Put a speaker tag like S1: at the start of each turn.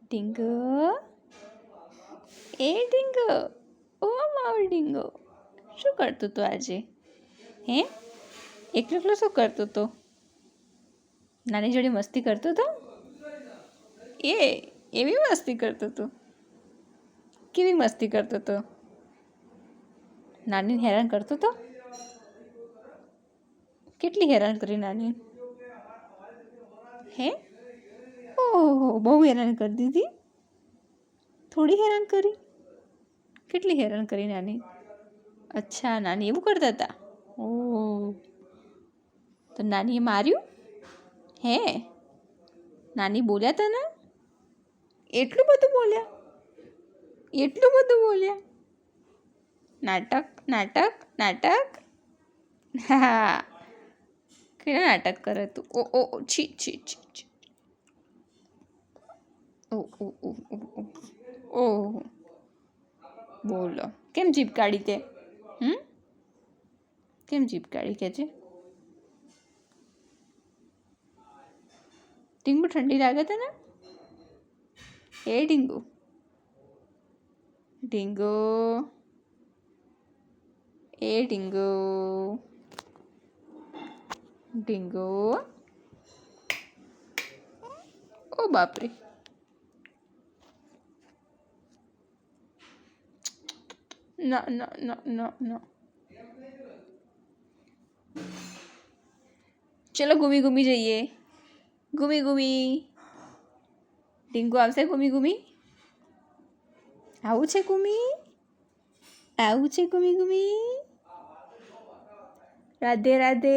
S1: ઢીંગો, એ ઢીંગો, ઓ મારો ઢીંગો, શું કરતો હતો આજે? હે, એકલો એકલો શું કરતો હતો? નાની જોડે મસ્તી કરતો હતો? એવી મસ્તી કરતો હતો? કેવી મસ્તી કરતો હતો? નાની હેરાન કરતો હતો? કેટલી હેરાન કરી નાની? હે, ઓહો, બહુ હેરાન કરી દીધી? થોડી હેરાન કરી? કેટલી હેરાન કરી નાની? અચ્છા, નાની એવું કરતા હતા? ઓહ, તો નાનીએ માર્યું? હે, નાની બોલ્યા તને? એટલું બધું બોલ્યા? એટલું બધું બોલ્યા? નાટક નાટક નાટક. હા, કેવા નાટક કરે તું? ઓ છી છી છી છી. ઓ બોલો, કેમ જીભ કાઢી તે? કેમ જીભ કાઢી કે છે? ટીંગુ ઠંડી લાગે તને? એ ટીંગુ, ટીંગુ, એ ટીંગુ, ટીંગુ, ઓ બાપરે. ના ના ના ના ના. ચલો ઘૂમી ઘૂમી જઈએ. ઘૂમી ઘૂમી. ટીંગુ આવશે ઘૂમી ઘૂમી? આવું છે ઘૂમી? આવું છે ઘૂમી ઘૂમી? રાધે રાધે.